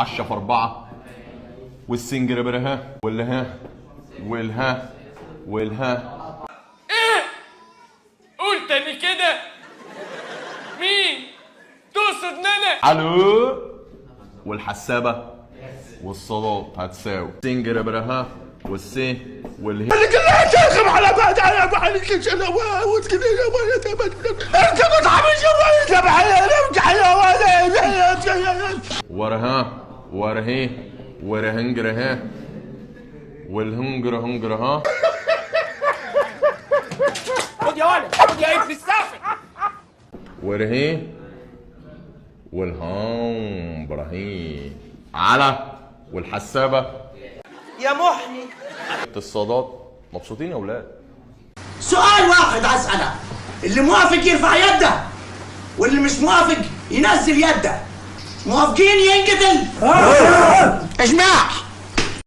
10 في 4 والسنجر برها والها والها والها. ايه؟ قول تاني كده. مين؟ تقصد نانا؟ الو. والحسابة والصادات هتساوي سنجر برها والسي والهي. انا كلها تاخم على بعض على بعض كل سنه وتكلم انت بتعمل شويه ورها ورهي ورهنجرها والهنجر هنجرها. خد يا ولد، خد يا ابن السافل. ورهي والهام برهي على والحسابة يا محني. الصادات. مبسوطين يا اولاد؟ سؤال واحد اساله، اللي موافق يرفع يده واللي مش موافق ينزل يده. موافقين ينقتل. اشمع